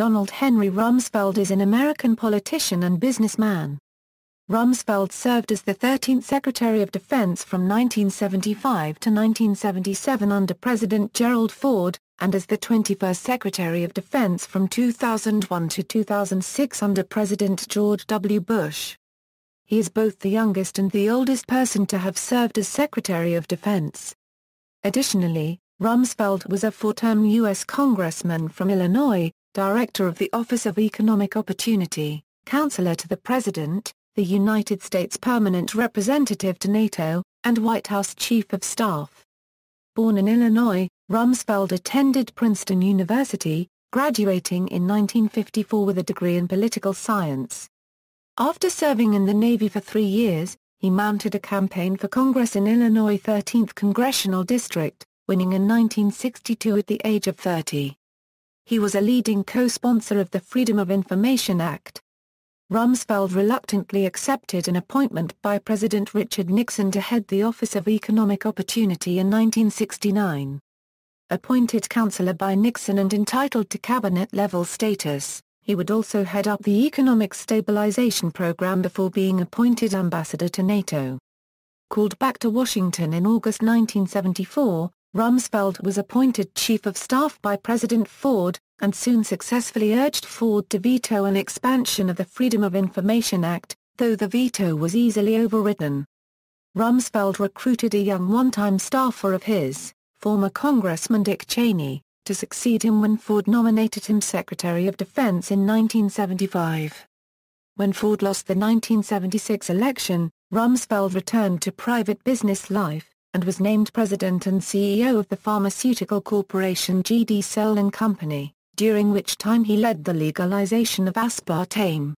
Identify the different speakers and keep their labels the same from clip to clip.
Speaker 1: Donald Henry Rumsfeld is an American politician and businessman. Rumsfeld served as the 13th Secretary of Defense from 1975 to 1977 under President Gerald Ford, and as the 21st Secretary of Defense from 2001 to 2006 under President George W. Bush. He is both the youngest and the oldest person to have served as Secretary of Defense. Additionally, Rumsfeld was a four-term U.S. Congressman from Illinois, Director of the Office of Economic Opportunity, Counselor to the President, the United States Permanent Representative to NATO, and White House Chief of Staff. Born in Illinois, Rumsfeld attended Princeton University, graduating in 1954 with a degree in political science. After serving in the Navy for 3 years, he mounted a campaign for Congress in Illinois' 13th Congressional District, winning in 1962 at the age of 30. He was a leading co-sponsor of the Freedom of Information Act. Rumsfeld reluctantly accepted an appointment by President Richard Nixon to head the Office of Economic Opportunity in 1969. Appointed counselor by Nixon and entitled to cabinet-level status, he would also head up the Economic Stabilization Program before being appointed ambassador to NATO. Called back to Washington in August 1974, Rumsfeld was appointed Chief of Staff by President Ford, and soon successfully urged Ford to veto an expansion of the Freedom of Information Act, though the veto was easily overridden. Rumsfeld recruited a young one-time staffer of his, former Congressman Dick Cheney, to succeed him when Ford nominated him Secretary of Defense in 1975. When Ford lost the 1976 election, Rumsfeld returned to private business life, and was named President and CEO of the pharmaceutical corporation G.D. Searle & Company, during which time he led the legalization of aspartame.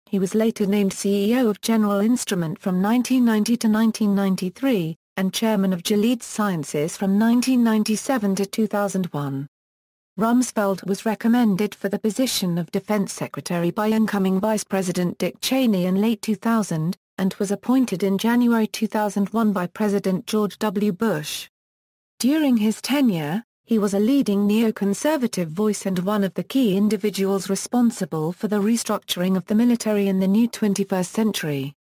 Speaker 1: He was later named CEO of General Instrument from 1990 to 1993, and Chairman of Gilead Sciences from 1997 to 2001. Rumsfeld was recommended for the position of Defense Secretary by incoming Vice President Dick Cheney in late 2000, and was appointed in January 2001 by President George W. Bush. During his tenure, he was a leading neoconservative voice and one of the key individuals responsible for the restructuring of the military in the new 21st century.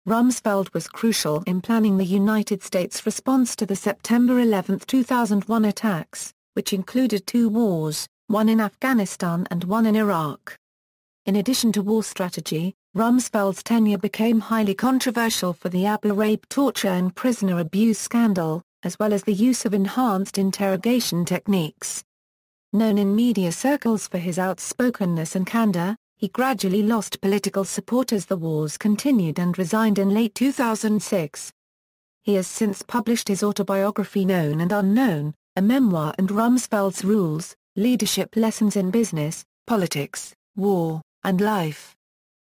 Speaker 1: Rumsfeld was crucial in planning the United States response to the September 11, 2001 attacks, which included 2 wars, one in Afghanistan and one in Iraq. In addition to war strategy, Rumsfeld's tenure became highly controversial for the Abu Ghraib torture and prisoner abuse scandal, as well as the use of enhanced interrogation techniques. Known in media circles for his outspokenness and candor, he gradually lost political support as the wars continued and resigned in late 2006. He has since published his autobiography Known and Unknown, a memoir, and Rumsfeld's Rules, Leadership Lessons in Business, Politics, War, and Life.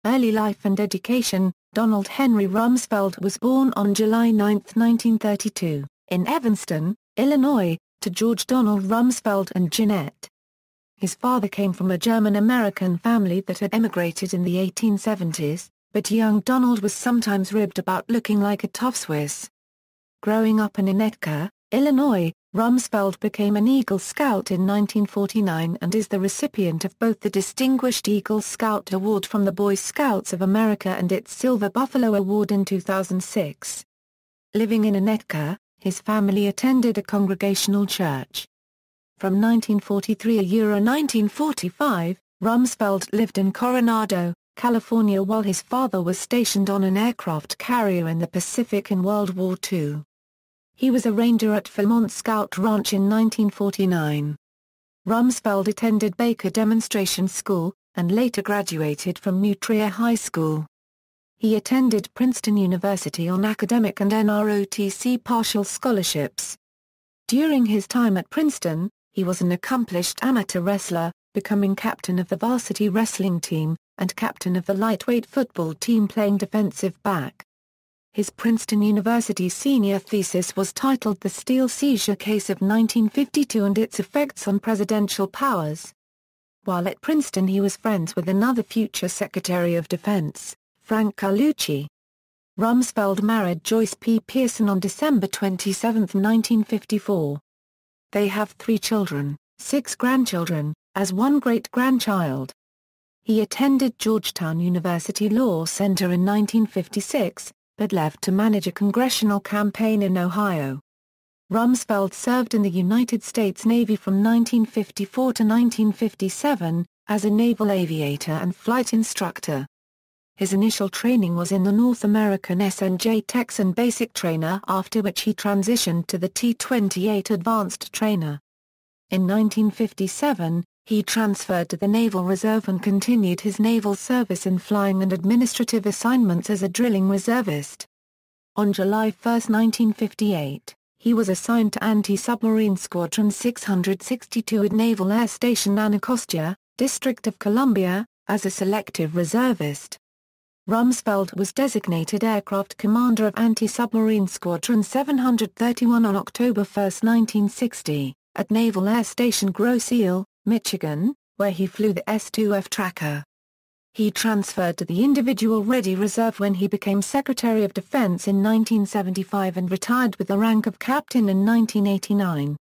Speaker 1: Early life and education. Donald Henry Rumsfeld was born on July 9, 1932, in Evanston, Illinois, to George Donald Rumsfeld and Jeanette. His father came from a German-American family that had emigrated in the 1870s, but young Donald was sometimes ribbed about looking like a tough Swiss. Growing up in Winnetka, Illinois, Rumsfeld became an Eagle Scout in 1949 and is the recipient of both the Distinguished Eagle Scout Award from the Boy Scouts of America and its Silver Buffalo Award in 2006. Living in Winnetka, his family attended a Congregational church. From 1943 to 1945, Rumsfeld lived in Coronado, California while his father was stationed on an aircraft carrier in the Pacific in World War II. He was a ranger at Vermont Scout Ranch in 1949. Rumsfeld attended Baker Demonstration School, and later graduated from New Trier High School. He attended Princeton University on academic and NROTC partial scholarships. During his time at Princeton, he was an accomplished amateur wrestler, becoming captain of the varsity wrestling team, and captain of the lightweight football team playing defensive back. His Princeton University senior thesis was titled The Steel Seizure Case of 1952 and Its Effects on Presidential Powers. While at Princeton he was friends with another future Secretary of Defense, Frank Carlucci. Rumsfeld married Joyce P. Pearson on December 27, 1954. They have 3 children, 6 grandchildren, as one great-grandchild. He attended Georgetown University Law Center in 1956, but left to manage a congressional campaign in Ohio. Rumsfeld served in the United States Navy from 1954 to 1957, as a naval aviator and flight instructor. His initial training was in the North American SNJ Texan Basic Trainer, after which he transitioned to the T-28 Advanced Trainer. In 1957, he transferred to the Naval Reserve and continued his naval service in flying and administrative assignments as a drilling reservist. On July 1, 1958, he was assigned to Anti-Submarine Squadron 662 at Naval Air Station Anacostia, District of Columbia, as a selective reservist. Rumsfeld was designated Aircraft Commander of Anti-Submarine Squadron 731 on October 1, 1960, at Naval Air Station Grosse Ile, Michigan, where he flew the S-2F Tracker. He transferred to the Individual Ready Reserve when he became Secretary of Defense in 1975 and retired with the rank of Captain in 1989.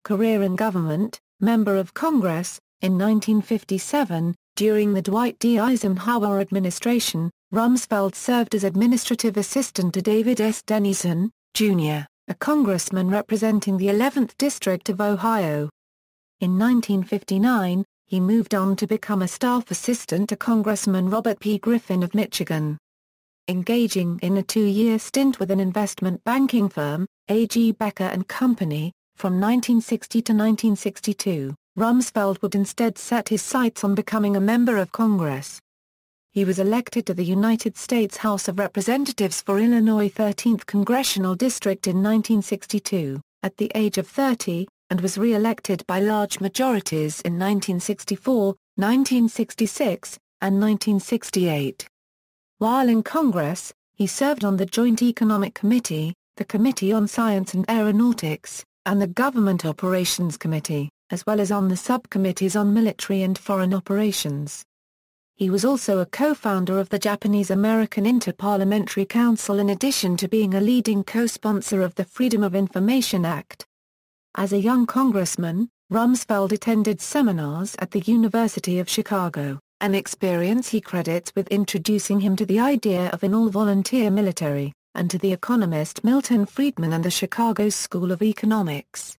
Speaker 1: Career in government: Member of Congress. In 1957, during the Dwight D. Eisenhower administration, Rumsfeld served as administrative assistant to David S. Dennison, Jr., a congressman representing the 11th District of Ohio. In 1959, he moved on to become a staff assistant to Congressman Robert P. Griffin of Michigan. Engaging in a 2-year stint with an investment banking firm, A.G. Becker & Company, from 1960 to 1962. Rumsfeld would instead set his sights on becoming a member of Congress. He was elected to the United States House of Representatives for Illinois' 13th Congressional District in 1962, at the age of 30, and was re-elected by large majorities in 1964, 1966, and 1968. While in Congress, he served on the Joint Economic Committee, the Committee on Science and Aeronautics, and the Government Operations Committee, as well as on the subcommittees on military and foreign operations. He was also a co-founder of the Japanese-American Inter-Parliamentary Council in addition to being a leading co-sponsor of the Freedom of Information Act. As a young congressman, Rumsfeld attended seminars at the University of Chicago, an experience he credits with introducing him to the idea of an all-volunteer military, and to the economist Milton Friedman and the Chicago School of Economics.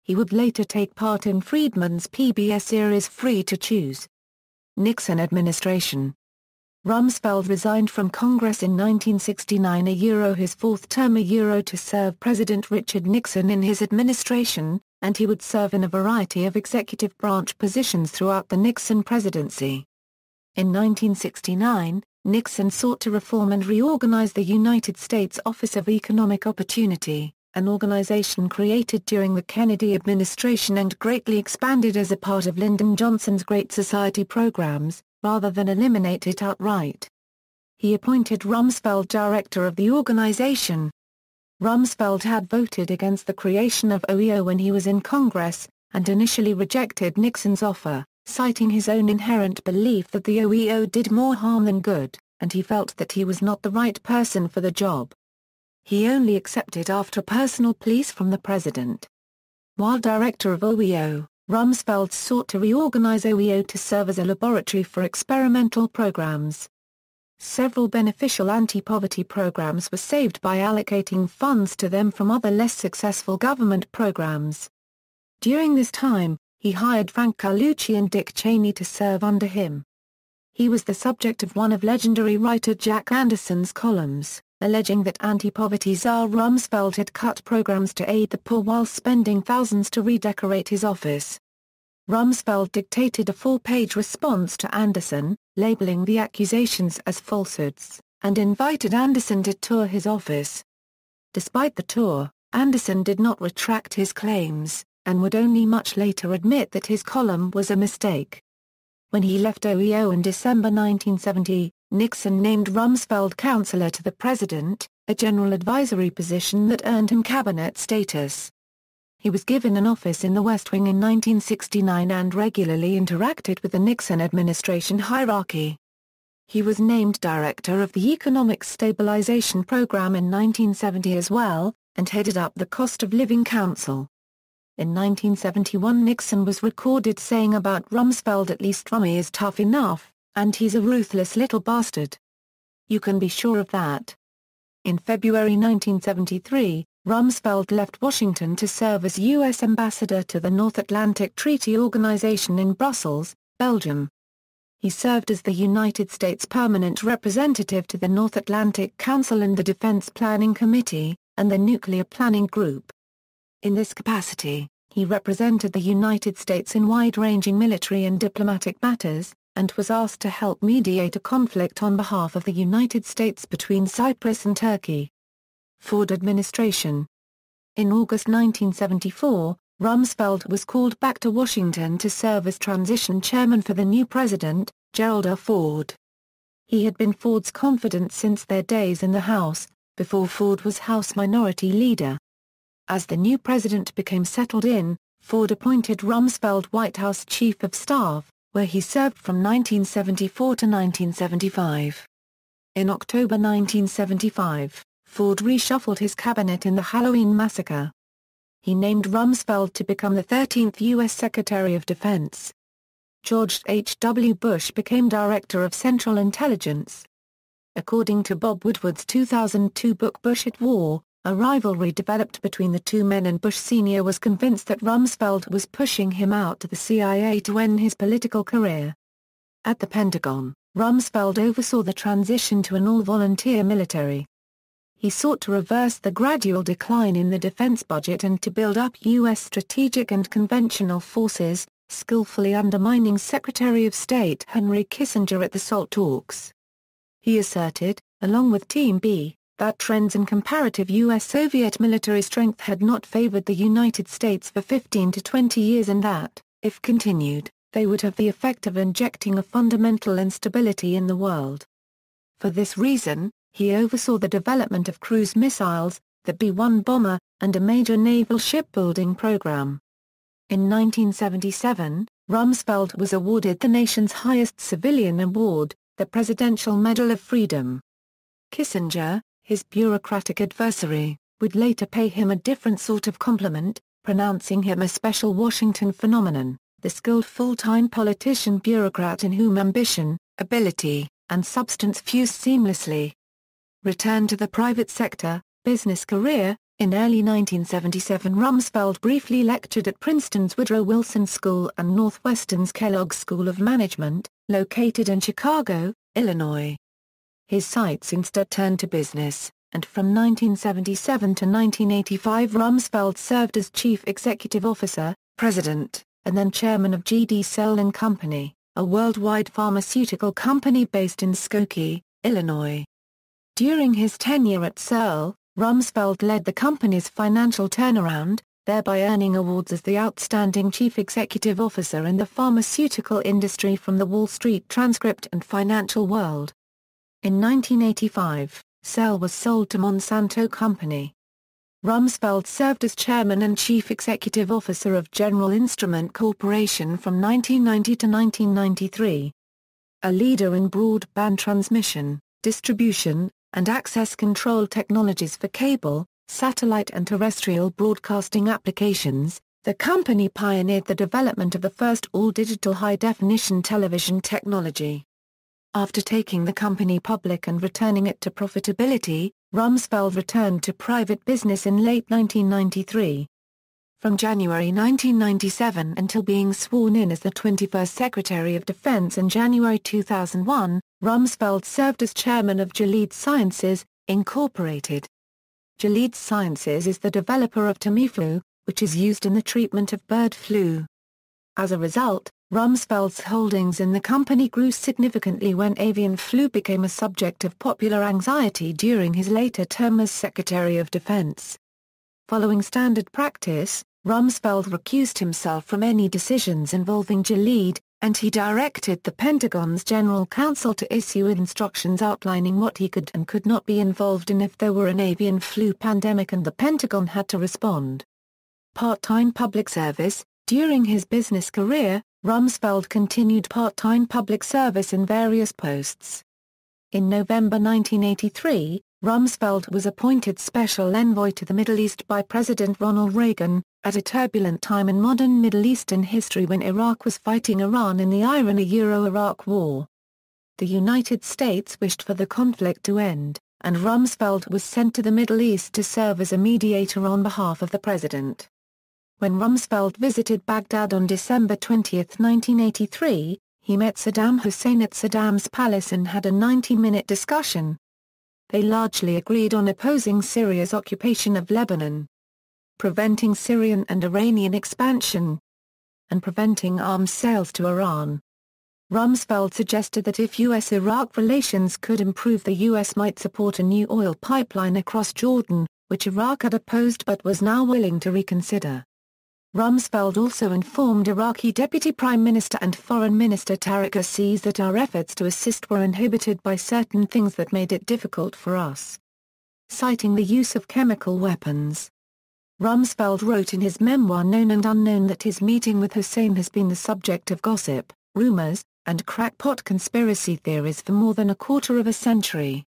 Speaker 1: He would later take part in Friedman's PBS series Free to Choose. Nixon administration. Rumsfeld resigned from Congress in 1969 his fourth term to serve President Richard Nixon in his administration, and he would serve in a variety of executive branch positions throughout the Nixon presidency. In 1969, Nixon sought to reform and reorganize the United States Office of Economic Opportunity, an organization created during the Kennedy administration and greatly expanded as a part of Lyndon Johnson's Great Society programs, rather than eliminate it outright. He appointed Rumsfeld director of the organization. Rumsfeld had voted against the creation of OEO when he was in Congress, and initially rejected Nixon's offer, citing his own inherent belief that the OEO did more harm than good, and he felt that he was not the right person for the job. He only accepted after personal pleas from the president. While director of OEO, Rumsfeld sought to reorganize OEO to serve as a laboratory for experimental programs. Several beneficial anti-poverty programs were saved by allocating funds to them from other less successful government programs. During this time, he hired Frank Carlucci and Dick Cheney to serve under him. He was the subject of one of legendary writer Jack Anderson's columns, alleging that anti-poverty czar Rumsfeld had cut programs to aid the poor while spending thousands to redecorate his office. Rumsfeld dictated a 4-page response to Anderson, labeling the accusations as falsehoods, and invited Anderson to tour his office. Despite the tour, Anderson did not retract his claims, and would only much later admit that his column was a mistake. When he left OEO in December 1970, Nixon named Rumsfeld counselor to the president, a general advisory position that earned him cabinet status. He was given an office in the West Wing in 1969 and regularly interacted with the Nixon administration hierarchy. He was named director of the Economic Stabilization Program in 1970 as well, and headed up the Cost of Living Council. In 1971 Nixon was recorded saying about Rumsfeld, "At least Rummy is tough enough, and he's a ruthless little bastard. You can be sure of that." In February 1973, Rumsfeld left Washington to serve as U.S. ambassador to the North Atlantic Treaty Organization in Brussels, Belgium. He served as the United States Permanent Representative to the North Atlantic Council and the Defense Planning Committee, and the Nuclear Planning Group. In this capacity, he represented the United States in wide-ranging military and diplomatic matters, and was asked to help mediate a conflict on behalf of the United States between Cyprus and Turkey. Ford administration. In August 1974, Rumsfeld was called back to Washington to serve as transition chairman for the new president, Gerald Ford. He had been Ford's confidant since their days in the House, before Ford was House Minority Leader. As the new president became settled in, Ford appointed Rumsfeld White House Chief of Staff, where he served from 1974 to 1975. In October 1975, Ford reshuffled his cabinet in the Halloween massacre. He named Rumsfeld to become the 13th U.S. Secretary of Defense. George H. W. Bush became Director of Central Intelligence. According to Bob Woodward's 2002 book Bush at War, a rivalry developed between the two men, and Bush Sr. was convinced that Rumsfeld was pushing him out to the CIA to end his political career. At the Pentagon, Rumsfeld oversaw the transition to an all-volunteer military. He sought to reverse the gradual decline in the defense budget and to build up U.S. strategic and conventional forces, skillfully undermining Secretary of State Henry Kissinger at the SALT talks. He asserted, along with Team B, that trends in comparative U.S.-Soviet military strength had not favored the United States for 15 to 20 years, and that, if continued, they would have the effect of injecting a fundamental instability in the world. For this reason, he oversaw the development of cruise missiles, the B-1 bomber, and a major naval shipbuilding program. In 1977, Rumsfeld was awarded the nation's highest civilian award, the Presidential Medal of Freedom. Kissinger, his bureaucratic adversary, would later pay him a different sort of compliment, pronouncing him a special Washington phenomenon, the skilled full-time politician bureaucrat in whom ambition, ability, and substance fused seamlessly. Return to the private sector, business career. In early 1977 Rumsfeld briefly lectured at Princeton's Woodrow Wilson School and Northwestern's Kellogg School of Management, located in Chicago, Illinois. His sights instead turned to business, and from 1977 to 1985 Rumsfeld served as Chief Executive Officer, President, and then Chairman of G.D. Searle & Company, a worldwide pharmaceutical company based in Skokie, Illinois. During his tenure at Searle, Rumsfeld led the company's financial turnaround, thereby earning awards as the Outstanding Chief Executive Officer in the pharmaceutical industry from the Wall Street Transcript and Financial World. In 1985, Searle was sold to Monsanto Company. Rumsfeld served as Chairman and Chief Executive Officer of General Instrument Corporation from 1990 to 1993. A leader in broadband transmission, distribution, and access control technologies for cable, satellite and terrestrial broadcasting applications, the company pioneered the development of the first all-digital high-definition television technology. After taking the company public and returning it to profitability, Rumsfeld returned to private business in late 1993. From January 1997 until being sworn in as the 21st Secretary of Defense in January 2001, Rumsfeld served as chairman of Gilead Sciences, Incorporated. Gilead Sciences is the developer of Tamiflu, which is used in the treatment of bird flu. As a result, Rumsfeld's holdings in the company grew significantly when avian flu became a subject of popular anxiety during his later term as Secretary of Defense. Following standard practice, Rumsfeld recused himself from any decisions involving Gilead, and he directed the Pentagon's General Counsel to issue instructions outlining what he could and could not be involved in if there were an avian flu pandemic and the Pentagon had to respond. Part-time public service. During his business career, Rumsfeld continued part-time public service in various posts. In November 1983, Rumsfeld was appointed Special Envoy to the Middle East by President Ronald Reagan, at a turbulent time in modern Middle Eastern history when Iraq was fighting Iran in the Iraq War. The United States wished for the conflict to end, and Rumsfeld was sent to the Middle East to serve as a mediator on behalf of the president. When Rumsfeld visited Baghdad on December 20, 1983, he met Saddam Hussein at Saddam's palace and had a 90-minute discussion. They largely agreed on opposing Syria's occupation of Lebanon, preventing Syrian and Iranian expansion, and preventing arms sales to Iran. Rumsfeld suggested that if U.S.-Iraq relations could improve, the U.S. might support a new oil pipeline across Jordan, which Iraq had opposed but was now willing to reconsider. Rumsfeld also informed Iraqi Deputy Prime Minister and Foreign Minister Tariq Aziz that our efforts to assist were inhibited by certain things that made it difficult for us, citing the use of chemical weapons. Rumsfeld wrote in his memoir Known and Unknown that his meeting with Hussein has been the subject of gossip, rumors, and crackpot conspiracy theories for more than a quarter of a century.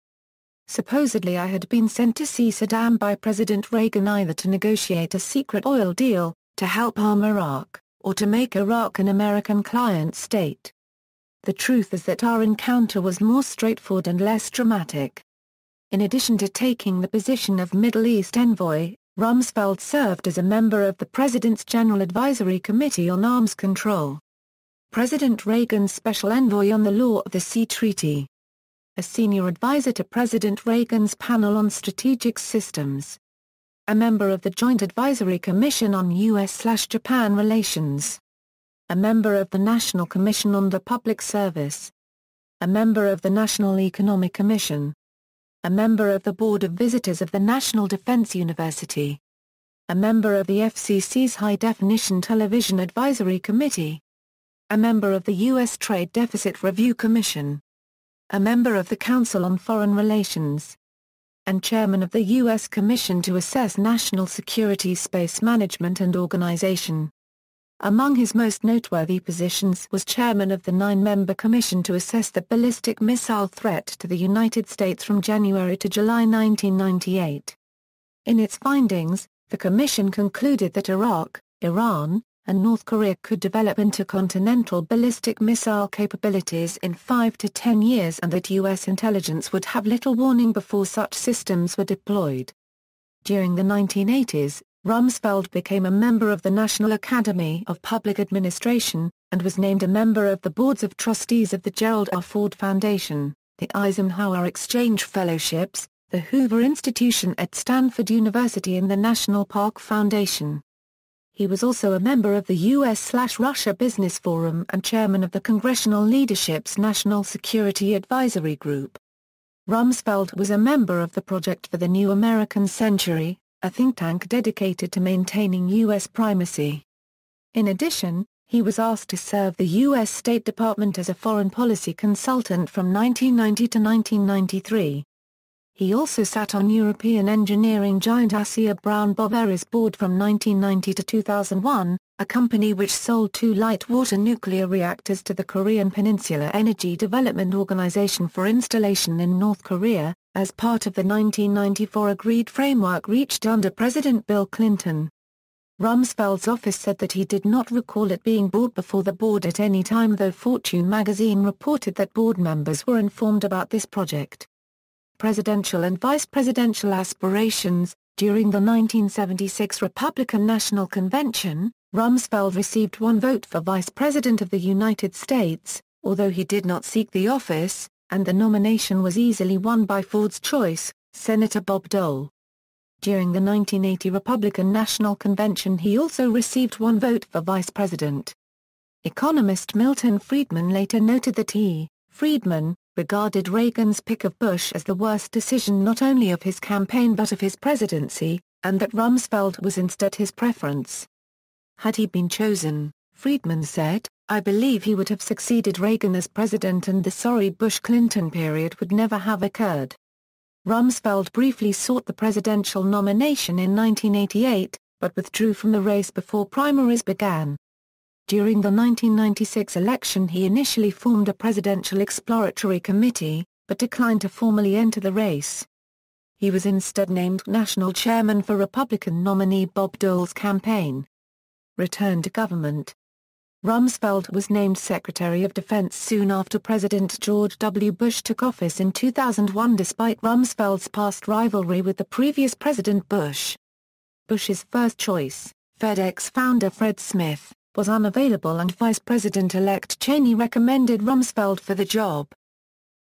Speaker 1: Supposedly I had been sent to see Saddam by President Reagan either to negotiate a secret oil deal, to help arm Iraq, or to make Iraq an American client state. The truth is that our encounter was more straightforward and less dramatic. In addition to taking the position of Middle East envoy, Rumsfeld served as a member of the President's General Advisory Committee on Arms Control, President Reagan's Special Envoy on the Law of the Sea Treaty, a senior advisor to President Reagan's Panel on Strategic Systems, a member of the Joint Advisory Commission on U.S.-Japan Relations, a member of the National Commission on the Public Service, a member of the National Economic Commission, a member of the Board of Visitors of the National Defense University, a member of the FCC's High Definition Television Advisory Committee, a member of the U.S. Trade Deficit Review Commission, a member of the Council on Foreign Relations, and chairman of the U.S. Commission to Assess National Security Space Management and Organization. Among his most noteworthy positions was chairman of the 9-member Commission to assess the ballistic missile threat to the United States from January to July 1998. In its findings, the Commission concluded that Iraq, Iran, and North Korea could develop intercontinental ballistic missile capabilities in 5 to 10 years and that U.S. intelligence would have little warning before such systems were deployed. During the 1980s, Rumsfeld became a member of the National Academy of Public Administration, and was named a member of the boards of trustees of the Gerald R. Ford Foundation, the Eisenhower Exchange Fellowships, the Hoover Institution at Stanford University and the National Park Foundation. He was also a member of the U.S.-Russia Business Forum and chairman of the Congressional Leadership's National Security Advisory Group. Rumsfeld was a member of the Project for the New American Century, a think tank dedicated to maintaining U.S. primacy. In addition, he was asked to serve the U.S. State Department as a foreign policy consultant from 1990 to 1993. He also sat on European engineering giant ASEA Brown Boveri's board from 1990 to 2001, a company which sold 2 light-water nuclear reactors to the Korean Peninsula Energy Development Organization for installation in North Korea, as part of the 1994 agreed framework reached under President Bill Clinton. Rumsfeld's office said that he did not recall it being brought before the board at any time, though Fortune magazine reported that board members were informed about this project. Presidential and vice presidential aspirations. During the 1976 Republican National Convention, Rumsfeld received 1 vote for Vice President of the United States, although he did not seek the office, and the nomination was easily won by Ford's choice, Senator Bob Dole. During the 1980 Republican National Convention he also received 1 vote for Vice President. Economist Milton Friedman later noted that he, Friedman, regarded Reagan's pick of Bush as the worst decision not only of his campaign but of his presidency, and that Rumsfeld was instead his preference. Had he been chosen, Friedman said, I believe he would have succeeded Reagan as president and the sorry Bush-Clinton period would never have occurred. Rumsfeld briefly sought the presidential nomination in 1988, but withdrew from the race before primaries began. During the 1996 election he initially formed a presidential exploratory committee, but declined to formally enter the race. He was instead named national chairman for Republican nominee Bob Dole's campaign. Return to government. Rumsfeld was named Secretary of Defense soon after President George W. Bush took office in 2001 despite Rumsfeld's past rivalry with the previous President Bush. Bush's first choice, FedEx founder Fred Smith, was unavailable and Vice President-elect Cheney recommended Rumsfeld for the job.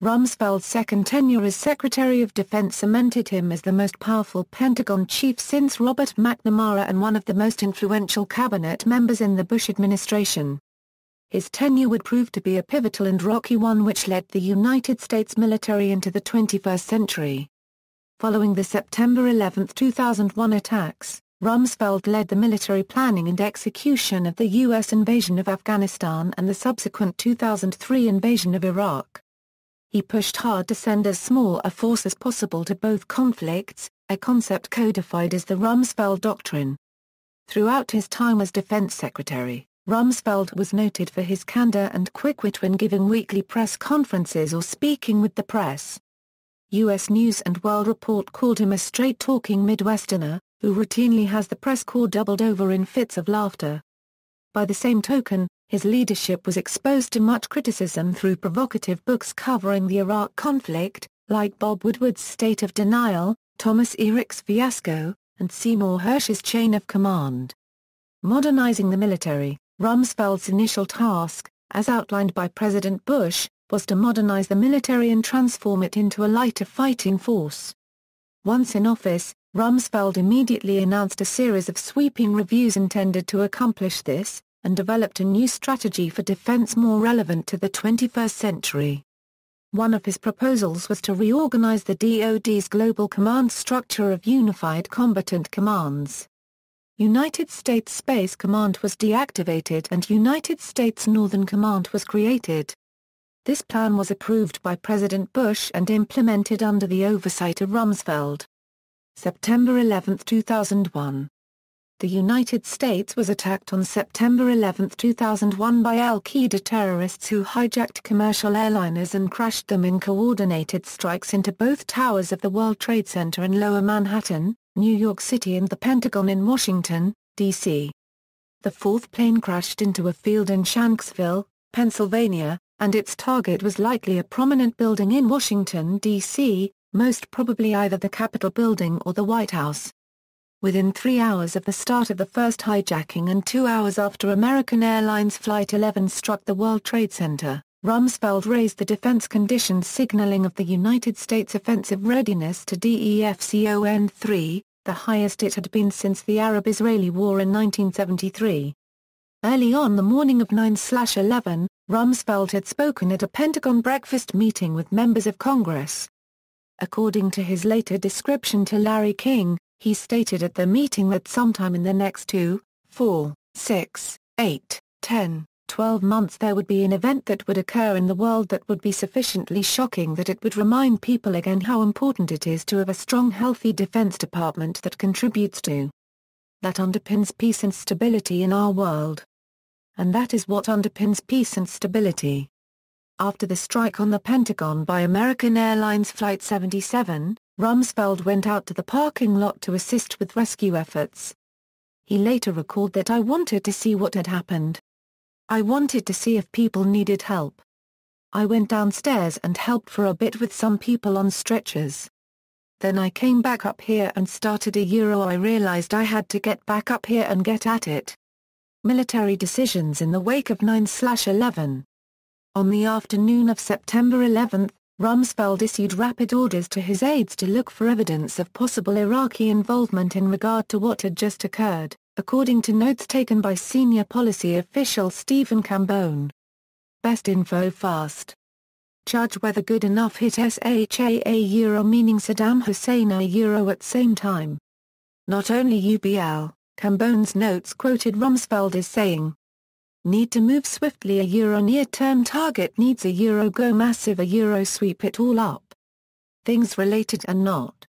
Speaker 1: Rumsfeld's second tenure as Secretary of Defense cemented him as the most powerful Pentagon chief since Robert McNamara and one of the most influential cabinet members in the Bush administration. His tenure would prove to be a pivotal and rocky one which led the United States military into the 21st century. Following the September 11, 2001 attacks, Rumsfeld led the military planning and execution of the U.S. invasion of Afghanistan and the subsequent 2003 invasion of Iraq. He pushed hard to send as small a force as possible to both conflicts, a concept codified as the Rumsfeld Doctrine. Throughout his time as Defense Secretary, Rumsfeld was noted for his candor and quick wit when giving weekly press conferences or speaking with the press. U.S. News & World Report called him a straight-talking Midwesterner, who routinely has the press corps doubled over in fits of laughter. By the same token, his leadership was exposed to much criticism through provocative books covering the Iraq conflict, like Bob Woodward's State of Denial, Thomas Erich's Fiasco, and Seymour Hersh's Chain of Command. Modernizing the military. Rumsfeld's initial task, as outlined by President Bush, was to modernize the military and transform it into a lighter fighting force. Once in office, Rumsfeld immediately announced a series of sweeping reviews intended to accomplish this, and developed a new strategy for defense more relevant to the 21st century. One of his proposals was to reorganize the DoD's global command structure of unified combatant commands. United States Space Command was deactivated and United States Northern Command was created. This plan was approved by President Bush and implemented under the oversight of Rumsfeld. September 11, 2001. The United States was attacked on September 11, 2001 by al-Qaeda terrorists who hijacked commercial airliners and crashed them in coordinated strikes into both towers of the World Trade Center in Lower Manhattan, New York City and the Pentagon in Washington, D.C. The fourth plane crashed into a field in Shanksville, Pennsylvania, and its target was likely a prominent building in Washington, D.C., most probably either the Capitol building or the White House. Within 3 hours of the start of the first hijacking and 2 hours after American Airlines Flight 11 struck the World Trade Center, Rumsfeld raised the defense conditions signaling of the United States offensive readiness to DEFCON-3, the highest it had been since the Arab-Israeli War in 1973. Early on the morning of 9/11, Rumsfeld had spoken at a Pentagon breakfast meeting with members of Congress. According to his later description to Larry King, he stated at the meeting that sometime in the next 2, 4, 6, 8, 10, 12 months there would be an event that would occur in the world that would be sufficiently shocking that it would remind people again how important it is to have a strong healthy Defense Department that contributes to, that underpins peace and stability in our world. And that is what underpins peace and stability. After the strike on the Pentagon by American Airlines Flight 77, Rumsfeld went out to the parking lot to assist with rescue efforts. He later recalled that I wanted to see what had happened. I wanted to see if people needed help. I went downstairs and helped for a bit with some people on stretchers. Then I came back up here and started I realized I had to get back up here and get at it. Military decisions in the wake of 9/11. On the afternoon of September 11, Rumsfeld issued rapid orders to his aides to look for evidence of possible Iraqi involvement in regard to what had just occurred, according to notes taken by senior policy official Stephen Cambone. Best info fast. Judge whether good enough hit SHA meaning Saddam Hussein at same time. Not only UBL, Cambone's notes quoted Rumsfeld as saying, need to move swiftly near-term target needs go massive sweep it all up. Things related and not.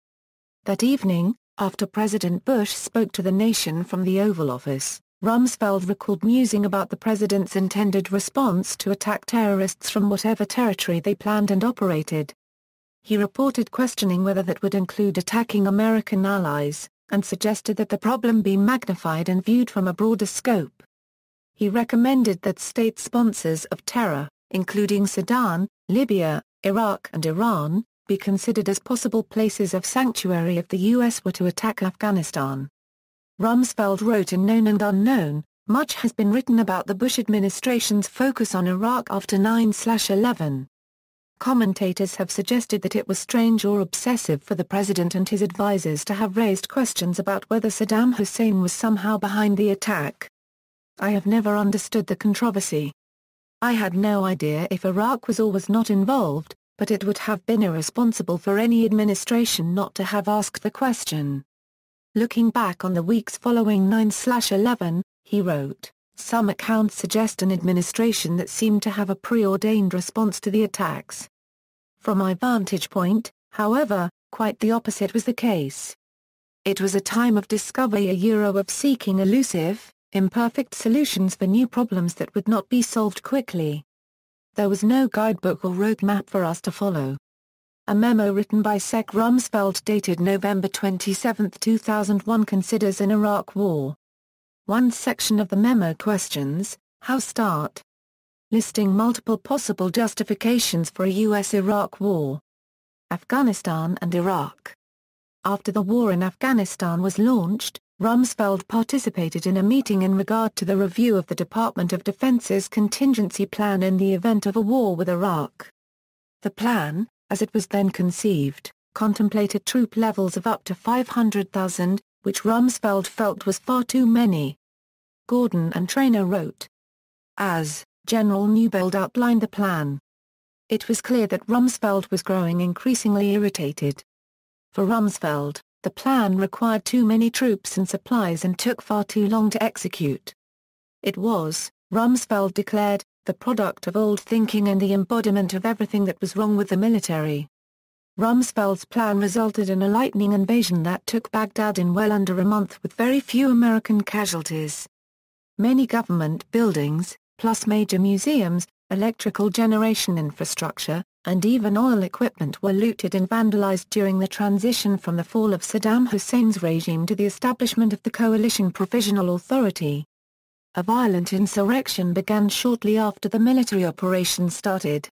Speaker 1: That evening, after President Bush spoke to the nation from the Oval Office, Rumsfeld recalled musing about the president's intended response to attack terrorists from whatever territory they planned and operated. He reported questioning whether that would include attacking American allies, and suggested that the problem be magnified and viewed from a broader scope. He recommended that state sponsors of terror, including Sudan, Libya, Iraq and Iran, be considered as possible places of sanctuary if the U.S. were to attack Afghanistan. Rumsfeld wrote in Known and Unknown, "Much has been written about the Bush administration's focus on Iraq after 9/11. Commentators have suggested that it was strange or obsessive for the president and his advisers to have raised questions about whether Saddam Hussein was somehow behind the attack. I have never understood the controversy. I had no idea if Iraq was or was not involved, but it would have been irresponsible for any administration not to have asked the question." Looking back on the weeks following 9/11, he wrote, "Some accounts suggest an administration that seemed to have a preordained response to the attacks. From my vantage point, however, quite the opposite was the case. It was a time of discovery, a era of seeking elusive, imperfect solutions for new problems that would not be solved quickly. There was no guidebook or roadmap for us to follow." A memo written by Sec. Rumsfeld dated November 27, 2001 considers an Iraq war. One section of the memo questions, how start? Listing multiple possible justifications for a U.S.-Iraq war. Afghanistan and Iraq. After the war in Afghanistan was launched, Rumsfeld participated in a meeting in regard to the review of the Department of Defense's contingency plan in the event of a war with Iraq. The plan, as it was then conceived, contemplated troop levels of up to 500,000, which Rumsfeld felt was far too many. Gordon and Traynor wrote, as General Newbold outlined the plan. It was clear that Rumsfeld was growing increasingly irritated. For Rumsfeld, the plan required too many troops and supplies and took far too long to execute. It was, Rumsfeld declared, the product of old thinking and the embodiment of everything that was wrong with the military. Rumsfeld's plan resulted in a lightning invasion that took Baghdad in well under a month with very few American casualties. Many government buildings, plus major museums, electrical generation infrastructure, and even oil equipment were looted and vandalized during the transition from the fall of Saddam Hussein's regime to the establishment of the Coalition Provisional Authority. A violent insurrection began shortly after the military operation started.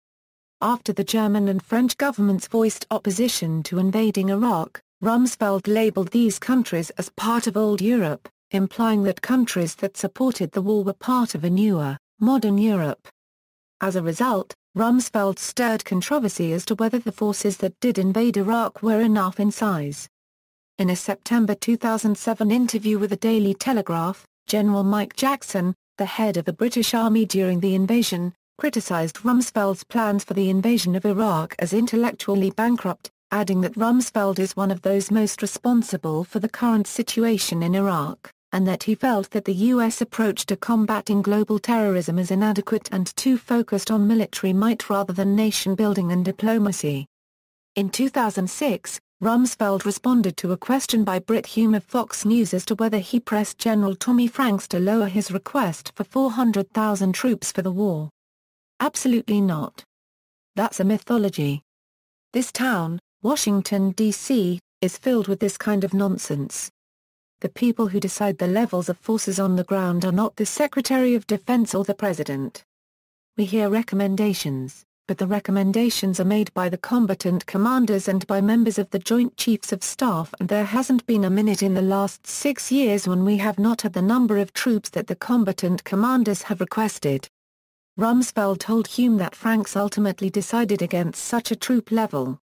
Speaker 1: After the German and French governments voiced opposition to invading Iraq, Rumsfeld labeled these countries as part of Old Europe, implying that countries that supported the war were part of a newer, modern Europe. As a result, Rumsfeld stirred controversy as to whether the forces that did invade Iraq were enough in size. In a September 2007 interview with the Daily Telegraph, General Mike Jackson, the head of the British Army during the invasion, criticised Rumsfeld's plans for the invasion of Iraq as intellectually bankrupt, adding that Rumsfeld is one of those most responsible for the current situation in Iraq, and that he felt that the U.S. approach to combating global terrorism is inadequate and too focused on military might rather than nation-building and diplomacy. In 2006, Rumsfeld responded to a question by Brit Hume of Fox News as to whether he pressed General Tommy Franks to lower his request for 400,000 troops for the war. Absolutely not. That's a mythology. This town, Washington, D.C., is filled with this kind of nonsense. The people who decide the levels of forces on the ground are not the Secretary of Defense or the President. We hear recommendations, but the recommendations are made by the combatant commanders and by members of the Joint Chiefs of Staff, and there hasn't been a minute in the last 6 years when we have not had the number of troops that the combatant commanders have requested. Rumsfeld told Hume that Franks ultimately decided against such a troop level.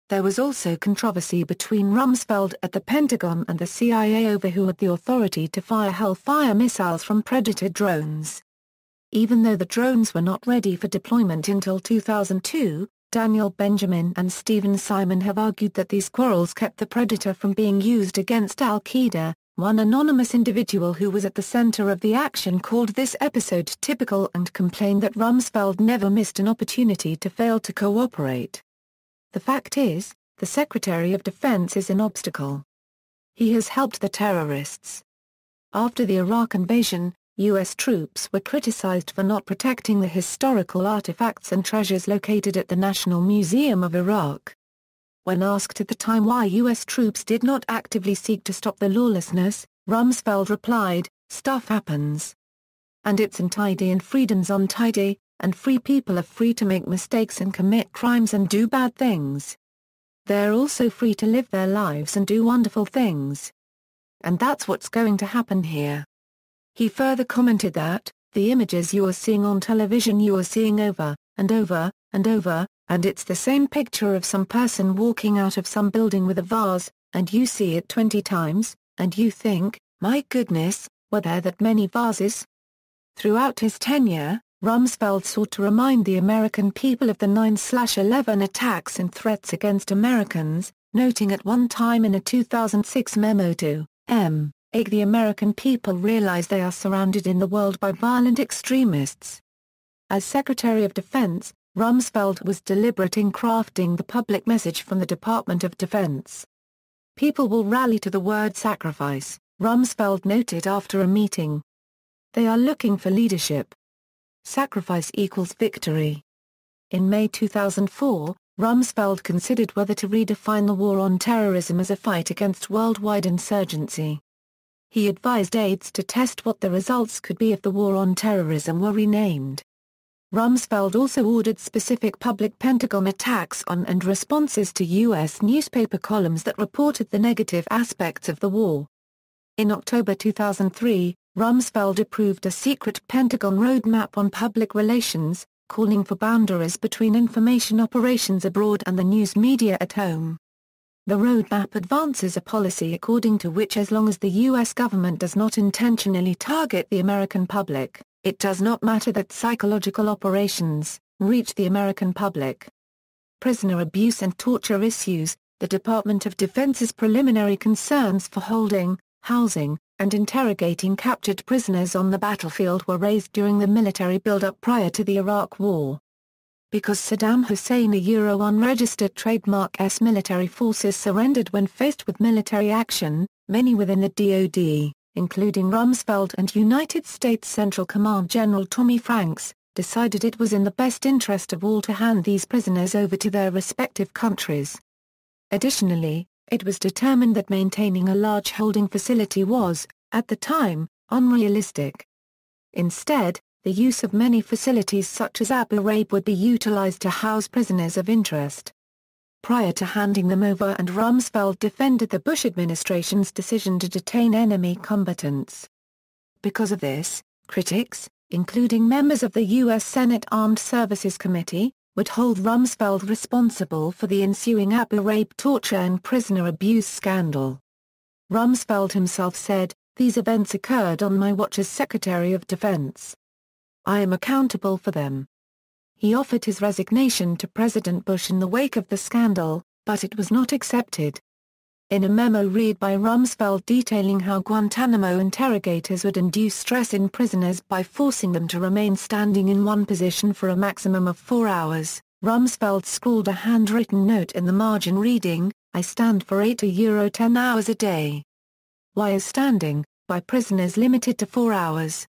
Speaker 1: There was also controversy between Rumsfeld at the Pentagon and the CIA over who had the authority to fire Hellfire missiles from Predator drones. Even though the drones were not ready for deployment until 2002, Daniel Benjamin and Stephen Simon have argued that these quarrels kept the Predator from being used against al-Qaeda. One anonymous individual who was at the center of the action called this episode typical and complained that Rumsfeld never missed an opportunity to fail to cooperate. The fact is, the Secretary of Defense is an obstacle. He has helped the terrorists. After the Iraq invasion, U.S. troops were criticized for not protecting the historical artifacts and treasures located at the National Museum of Iraq. When asked at the time why U.S. troops did not actively seek to stop the lawlessness, Rumsfeld replied, "Stuff happens. And it's untidy and freedom's untidy, and free people are free to make mistakes and commit crimes and do bad things. They're also free to live their lives and do wonderful things. And that's what's going to happen here." He further commented that, "The images you are seeing on television you are seeing over, and over, and over, and it's the same picture of some person walking out of some building with a vase, and you see it 20 times, and you think, my goodness, were there that many vases?" Throughout his tenure, Rumsfeld sought to remind the American people of the 9/11 attacks and threats against Americans, noting at one time in a 2006 memo to M.A. the American people realize they are surrounded in the world by violent extremists. As Secretary of Defense, Rumsfeld was deliberate in crafting the public message from the Department of Defense. "People will rally to the word sacrifice," Rumsfeld noted after a meeting. "They are looking for leadership. Sacrifice equals victory." In May 2004, Rumsfeld considered whether to redefine the war on terrorism as a fight against worldwide insurgency. He advised aides to test what the results could be if the war on terrorism were renamed. Rumsfeld also ordered specific public Pentagon attacks on and responses to U.S. newspaper columns that reported the negative aspects of the war. In October 2003, Rumsfeld approved a secret Pentagon roadmap on public relations, calling for boundaries between information operations abroad and the news media at home. The roadmap advances a policy according to which as long as the U.S. government does not intentionally target the American public, it does not matter that psychological operations reach the American public. Prisoner abuse and torture issues. The Department of Defense's preliminary concerns for holding, housing, and interrogating captured prisoners on the battlefield were raised during the military build-up prior to the Iraq War. Because Saddam Hussein unregistered trademark S military forces surrendered when faced with military action, many within the DoD, including Rumsfeld and United States Central Command General Tommy Franks, decided it was in the best interest of all to hand these prisoners over to their respective countries. Additionally, it was determined that maintaining a large holding facility was, at the time, unrealistic. Instead, the use of many facilities such as Abu Ghraib would be utilized to house prisoners of interest. Prior to handing them over, and Rumsfeld defended the Bush administration's decision to detain enemy combatants. Because of this, critics, including members of the U.S. Senate Armed Services Committee, would hold Rumsfeld responsible for the ensuing Abu Ghraib torture and prisoner abuse scandal. Rumsfeld himself said, "These events occurred on my watch as Secretary of Defense. I am accountable for them." He offered his resignation to President Bush in the wake of the scandal, but it was not accepted. In a memo read by Rumsfeld detailing how Guantanamo interrogators would induce stress in prisoners by forcing them to remain standing in one position for a maximum of 4 hours, Rumsfeld scrawled a handwritten note in the margin reading, "I stand for 8 to 10 hours a day. Why is standing, by prisoners limited to 4 hours?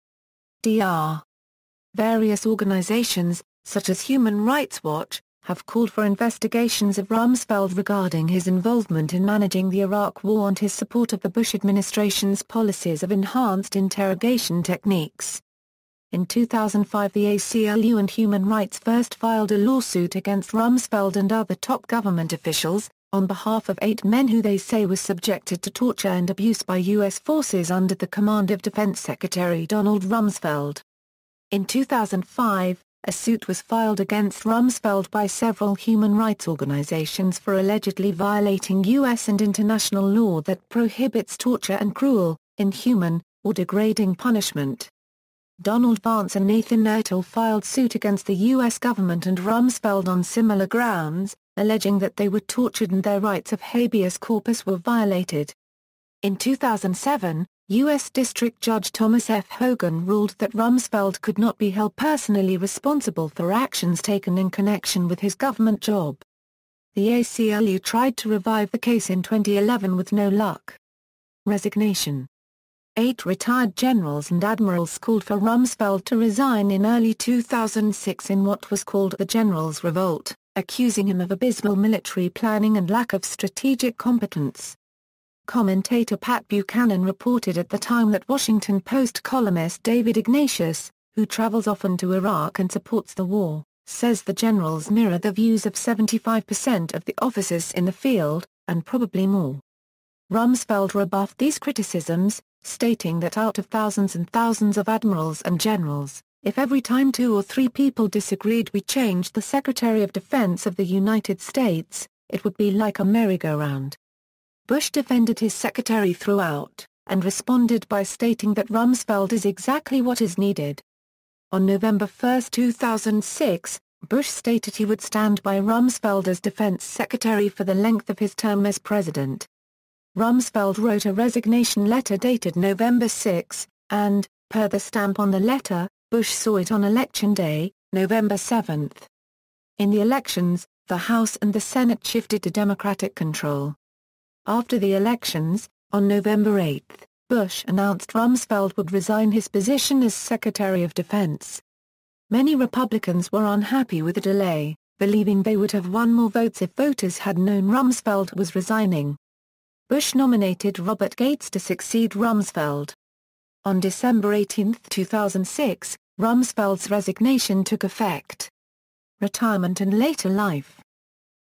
Speaker 1: Dr. Various organizations, such as Human Rights Watch, have called for investigations of Rumsfeld regarding his involvement in managing the Iraq War and his support of the Bush administration's policies of enhanced interrogation techniques. In 2005, the ACLU and Human Rights First filed a lawsuit against Rumsfeld and other top government officials, on behalf of 8 men who they say were subjected to torture and abuse by U.S. forces under the command of Defense Secretary Donald Rumsfeld. In 2005, a suit was filed against Rumsfeld by several human rights organizations for allegedly violating U.S. and international law that prohibits torture and cruel, inhuman, or degrading punishment. Donald Vance and Nathan Ertel filed suit against the U.S. government and Rumsfeld on similar grounds, alleging that they were tortured and their rights of habeas corpus were violated. In 2007, U.S. District Judge Thomas F. Hogan ruled that Rumsfeld could not be held personally responsible for actions taken in connection with his government job. The ACLU tried to revive the case in 2011 with no luck. Resignation. 8 retired generals and admirals called for Rumsfeld to resign in early 2006 in what was called the Generals' Revolt. accusing him of abysmal military planning and lack of strategic competence. Commentator Pat Buchanan reported at the time that Washington Post columnist David Ignatius, who travels often to Iraq and supports the war, says the generals mirror the views of 75% of the officers in the field, and probably more. Rumsfeld rebuffed these criticisms, stating that out of thousands and thousands of admirals and generals, if every time 2 or 3 people disagreed we changed the Secretary of Defense of the United States, it would be like a merry-go-round. Bush defended his secretary throughout, and responded by stating that Rumsfeld is exactly what is needed. On November 1, 2006, Bush stated he would stand by Rumsfeld as defense secretary for the length of his term as president. Rumsfeld wrote a resignation letter dated November 6, and, per the stamp on the letter, Bush saw it on Election Day, November 7. In the elections, the House and the Senate shifted to Democratic control. After the elections, on November 8, Bush announced Rumsfeld would resign his position as Secretary of Defense. Many Republicans were unhappy with the delay, believing they would have won more votes if voters had known Rumsfeld was resigning. Bush nominated Robert Gates to succeed Rumsfeld. On December 18, 2006, Rumsfeld's resignation took effect. Retirement and later life.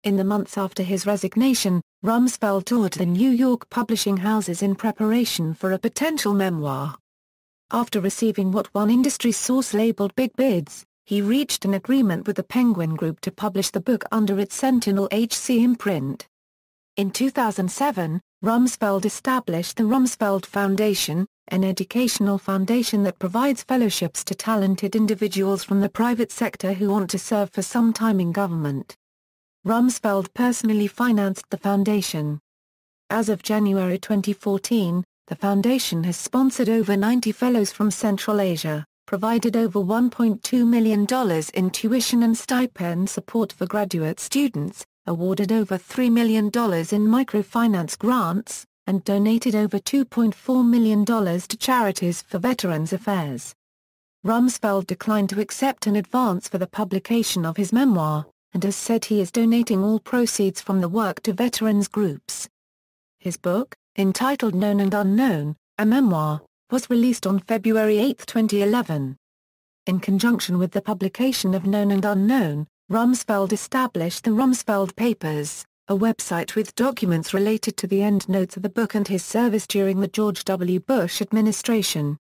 Speaker 1: In the months after his resignation, Rumsfeld toured the New York publishing houses in preparation for a potential memoir. After receiving what one industry source labeled big bids, he reached an agreement with the Penguin Group to publish the book under its Sentinel HC imprint. In 2007, Rumsfeld established the Rumsfeld Foundation, an educational foundation that provides fellowships to talented individuals from the private sector who want to serve for some time in government. Rumsfeld personally financed the foundation. As of January 2014, the foundation has sponsored over 90 fellows from Central Asia, provided over $1.2 million in tuition and stipend support for graduate students, awarded over $3 million in microfinance grants, and donated over $2.4 million to charities for Veterans Affairs. Rumsfeld declined to accept an advance for the publication of his memoir, and has said he is donating all proceeds from the work to veterans groups. His book, entitled Known and Unknown, a memoir, was released on February 8, 2011. In conjunction with the publication of Known and Unknown, Rumsfeld established the Rumsfeld Papers, a website with documents related to the endnotes of the book and his service during the George W. Bush administration.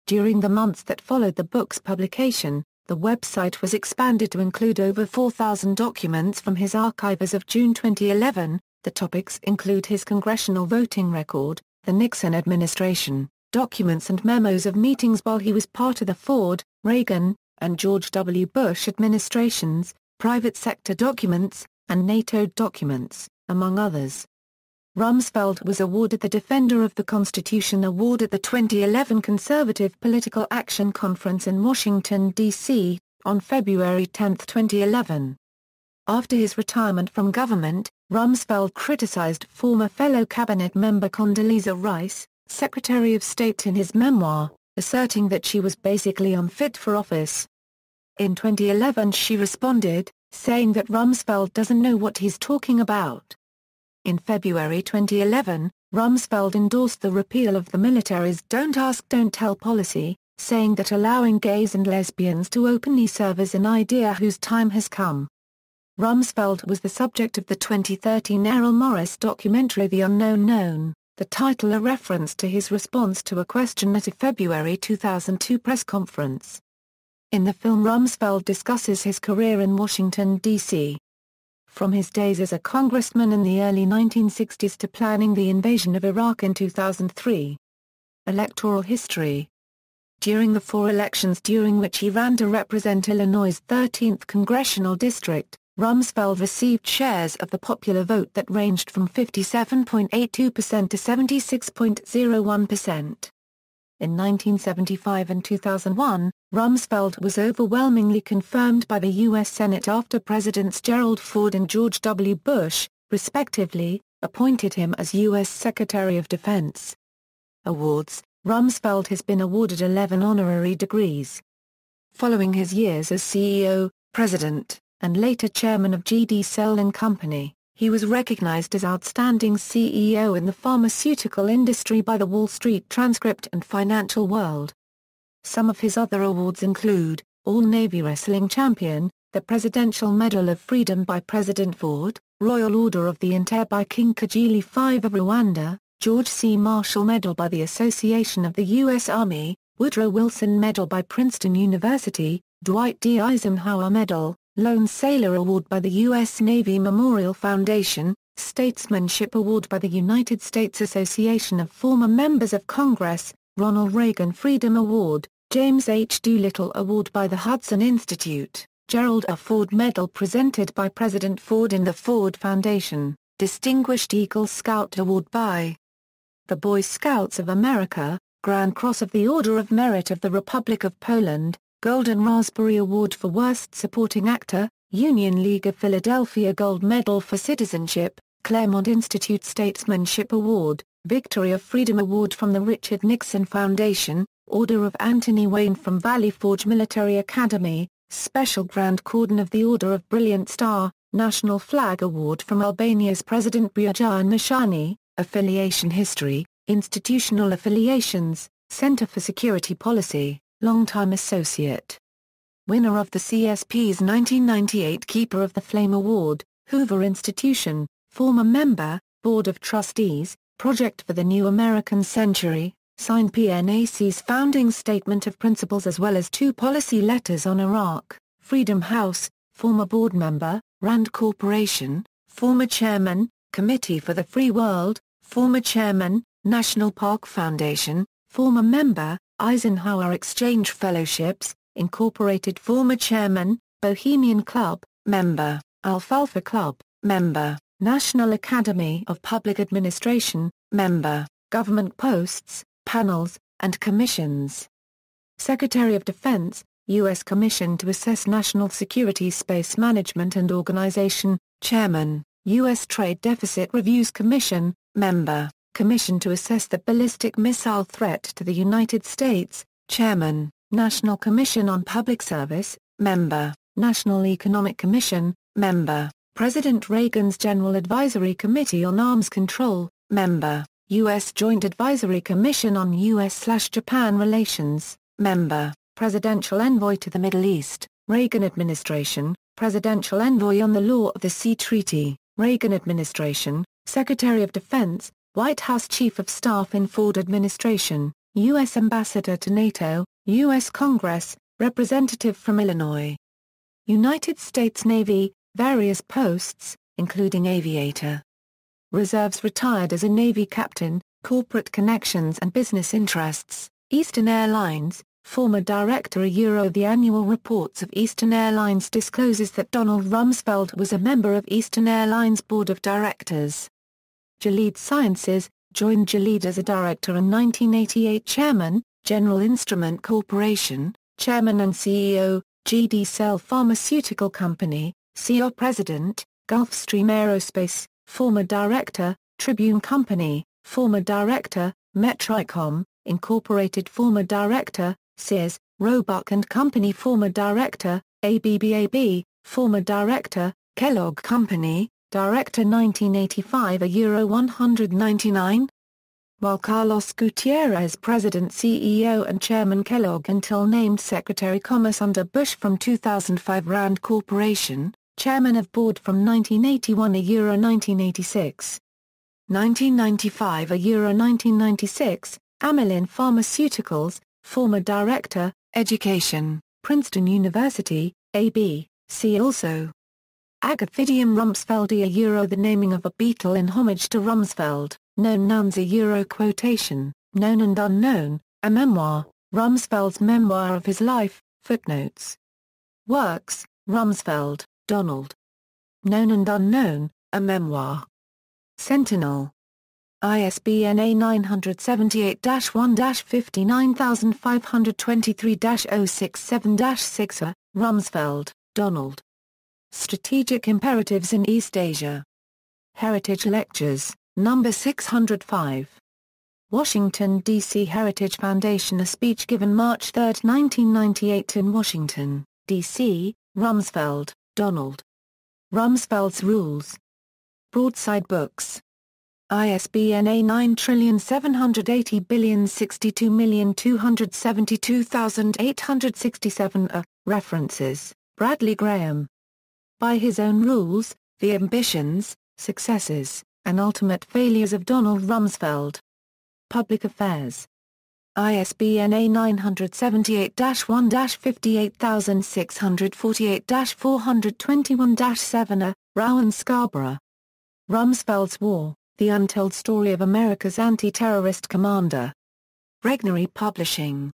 Speaker 1: During the months that followed the book's publication, the website was expanded to include over 4,000 documents from his archive as of June 2011. The topics include his congressional voting record, the Nixon administration, documents and memos of meetings while he was part of the Ford, Reagan, and George W. Bush administrations, private sector documents, and NATO documents, among others. Rumsfeld was awarded the Defender of the Constitution Award at the 2011 Conservative Political Action Conference in Washington, D.C., on February 10, 2011. After his retirement from government, Rumsfeld criticized former fellow cabinet member Condoleezza Rice, Secretary of State in his memoir, asserting that she was basically unfit for office. In 2011 she responded, saying that Rumsfeld doesn't know what he's talking about. In February 2011, Rumsfeld endorsed the repeal of the military's Don't Ask Don't Tell policy, saying that allowing gays and lesbians to openly serve is an idea whose time has come. Rumsfeld was the subject of the 2013 Errol Morris documentary The Unknown Known, the title a reference to his response to a question at a February 2002 press conference. In the film Rumsfeld discusses his career in Washington, D.C. From his days as a congressman in the early 1960s to planning the invasion of Iraq in 2003. Electoral history. During the 4 elections during which he ran to represent Illinois' 13th congressional district, Rumsfeld received shares of the popular vote that ranged from 57.82% to 76.01%. In 1975 and 2001, Rumsfeld was overwhelmingly confirmed by the U.S. Senate after Presidents Gerald Ford and George W. Bush, respectively, appointed him as U.S. Secretary of Defense. Awards. Rumsfeld has been awarded 11 honorary degrees. Following his years as CEO, President, and later chairman of G.D. Sell and Company. He was recognized as Outstanding CEO in the pharmaceutical industry by the Wall Street Transcript and Financial World. Some of his other awards include, All-Navy Wrestling Champion, the Presidential Medal of Freedom by President Ford, Royal Order of the Inter by King Kigeli V of Rwanda, George C. Marshall Medal by the Association of the U.S. Army, Woodrow Wilson Medal by Princeton University, Dwight D. Eisenhower Medal, Lone Sailor Award by the U.S. Navy Memorial Foundation, Statesmanship Award by the United States Association of Former Members of Congress, Ronald Reagan Freedom Award, James H. Doolittle Award by the Hudson Institute, Gerald R. Ford Medal presented by President Ford in the Ford Foundation, Distinguished Eagle Scout Award by the Boy Scouts of America, Grand Cross of the Order of Merit of the Republic of Poland, Golden Raspberry Award for Worst Supporting Actor, Union League of Philadelphia Gold Medal for Citizenship, Claremont Institute Statesmanship Award, Victory of Freedom Award from the Richard Nixon Foundation, Order of Anthony Wayne from Valley Forge Military Academy, Special Grand Cordon of the Order of Brilliant Star, National Flag Award from Albania's President Bujar Nishani, Affiliation History, Institutional Affiliations, Center for Security Policy, Longtime Associate. Winner of the CSP's 1998 Keeper of the Flame Award, Hoover Institution, former member, Board of Trustees, Project for the New American Century, signed PNAC's founding statement of principles as well as 2 policy letters on Iraq, Freedom House, former board member, Rand Corporation, former chairman, Committee for the Free World, former chairman, National Park Foundation, former member, Eisenhower Exchange Fellowships, Incorporated former chairman, Bohemian Club, member, Alfalfa Club, member, National Academy of Public Administration, member, government posts, panels, and commissions. Secretary of Defense, U.S. Commission to Assess National Security Space Management and Organization, chairman, U.S. Trade Deficit Reviews Commission, member, Commission to Assess the Ballistic Missile Threat to the United States, chairman, National Commission on Public Service, member, National Economic Commission, member, President Reagan's General Advisory Committee on Arms Control, member, U.S. Joint Advisory Commission on U.S.-Japan Relations, member, Presidential Envoy to the Middle East, Reagan Administration, Presidential Envoy on the Law of the Sea Treaty, Reagan Administration, Secretary of Defense, White House Chief of Staff in Ford Administration, U.S. Ambassador to NATO, U.S. Congress, Representative from Illinois. United States Navy, various posts, including aviator. Reserves retired as a Navy captain, corporate connections and business interests, Eastern Airlines, former director. The annual reports of Eastern Airlines discloses that Donald Rumsfeld was a member of Eastern Airlines Board of Directors. Gilead Sciences, joined Gilead as a director in 1988. Chairman, General Instrument Corporation, Chairman and CEO, G.D. Sell Pharmaceutical Company, CEO President, Gulfstream Aerospace, former Director, Tribune Company, former Director, Metricom, Incorporated former Director, Sears, Roebuck and Company former Director, ABBAB, former Director, Kellogg Company, Director 1985 €199. While Carlos Gutierrez President CEO and Chairman Kellogg until named Secretary Commerce under Bush from 2005 Rand Corporation, Chairman of Board from 1981 €1986. 1995 €1996, Amylin Pharmaceuticals, former Director, Education, Princeton University, AB, see also. Agathidium Rumsfeldi the naming of a beetle in homage to Rumsfeld, known nouns quotation, known and unknown, a memoir, Rumsfeld's memoir of his life, footnotes. Works, Rumsfeld, Donald. Known and unknown, a memoir. Sentinel. ISBN A978-1-59523-067-6 Rumsfeld, Donald. Strategic Imperatives in East Asia. Heritage Lectures, No. 605. Washington, D.C. Heritage Foundation. A speech given March 3, 1998 in Washington, D.C., Rumsfeld, Donald Rumsfeld's Rules. Broadside Books. ISBN A9780622272867 References, Bradley Graham. By His Own Rules, The Ambitions, Successes, and Ultimate Failures of Donald Rumsfeld. Public Affairs. ISBN A978-58648-421-7 Rowan Scarborough. Rumsfeld's War, The Untold Story of America's Anti-Terrorist Commander. Regnery Publishing.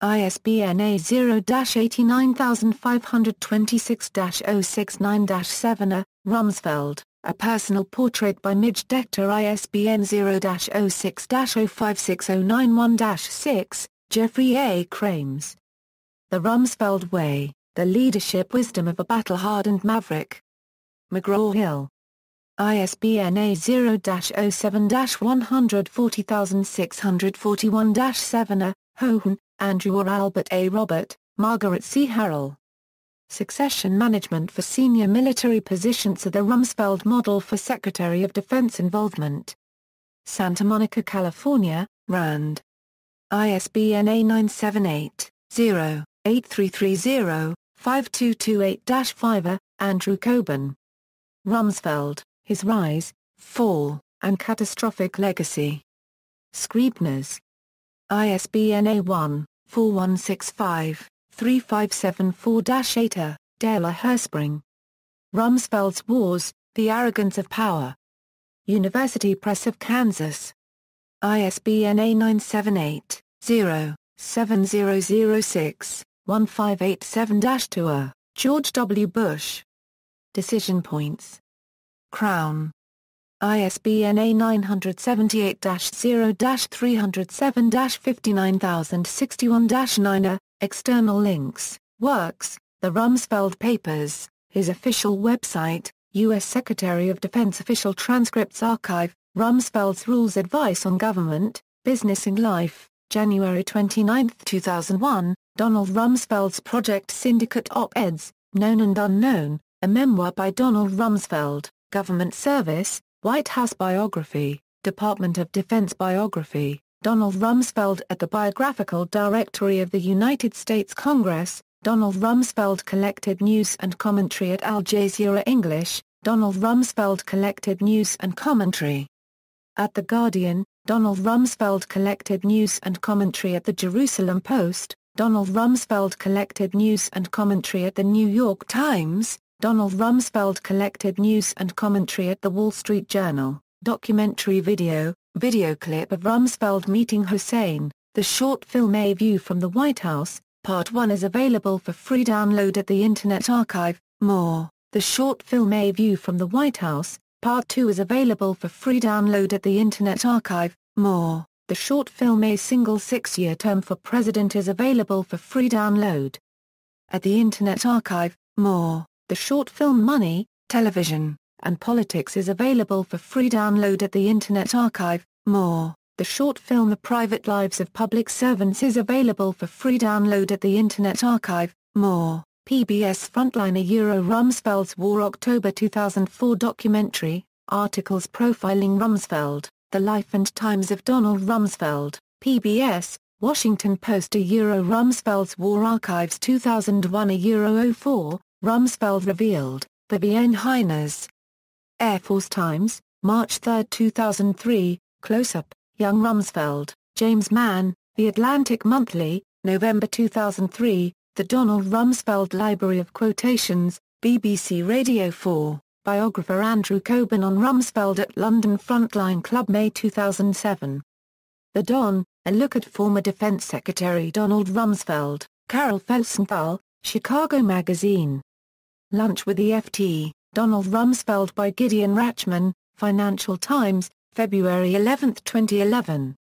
Speaker 1: ISBN A0-89526-069-7 Rumsfeld, A Personal Portrait by Midge Decter. ISBN 0-06-056091-6, Jeffrey A. Crames. The Rumsfeld Way, The Leadership Wisdom of a Battle-Hardened Maverick. McGraw-Hill. ISBN A0-07-140,641-7 Hohen, Andrew or Albert A. Robert, Margaret C. Harrell. Succession Management for Senior Military Positions of the Rumsfeld Model for Secretary of Defense Involvement. Santa Monica, California, Rand. ISBN A978-0-8330-5228-5 Andrew Coburn. Rumsfeld, His Rise, Fall, and Catastrophic Legacy. Scribners. ISBN A1-4165-3574-8 Dale Herspring. Rumsfeld's Wars, The Arrogance of Power. University Press of Kansas. ISBN A978-0-7006-1587-2 George W. Bush. Decision Points. Crown. ISBN A978-0-307-59061-9 External links, Works, The Rumsfeld Papers, His official website, U.S. Secretary of Defense Official Transcripts Archive, Rumsfeld's Rules Advice on Government, Business and Life, January 29, 2001, Donald Rumsfeld's Project Syndicate Op-Eds, Known and Unknown, a memoir by Donald Rumsfeld, Government Service, White House Biography, Department of Defense Biography, Donald Rumsfeld at the Biographical Directory of the United States Congress, Donald Rumsfeld Collected News and Commentary at Al Jazeera English, Donald Rumsfeld Collected News and Commentary. At The Guardian, Donald Rumsfeld Collected News and Commentary at the Jerusalem Post, Donald Rumsfeld Collected News and Commentary at the New York Times, Donald Rumsfeld Collected News and Commentary at the Wall Street Journal, documentary video clip of Rumsfeld meeting Hussein, the short film A View from the White House, Part 1 is available for free download at the Internet Archive. More, the short film A View from the White House, Part 2 is available for free download at the Internet Archive. More, the short film A Single 6-Year Term for President is available for free download at the Internet Archive. More, the short film Money, Television, and Politics is available for free download at the Internet Archive. More, the short film The Private Lives of Public Servants is available for free download at the Internet Archive. More, PBS Frontliner Rumsfeld's War October 2004 documentary, articles profiling Rumsfeld, The Life and Times of Donald Rumsfeld, PBS, Washington Post Rumsfeld's War Archives 2001 04, Rumsfeld Revealed, Vivienne Heiners. Air Force Times, March 3, 2003, Close-Up, Young Rumsfeld, James Mann, The Atlantic Monthly, November 2003, The Donald Rumsfeld Library of Quotations, BBC Radio 4, biographer Andrew Coburn on Rumsfeld at London Frontline Club May 2007. The Don, a look at former Defense Secretary Donald Rumsfeld, Carol Felsenthal, Chicago Magazine. Lunch with the FT, Donald Rumsfeld by Gideon Rachman, Financial Times, February 11, 2011.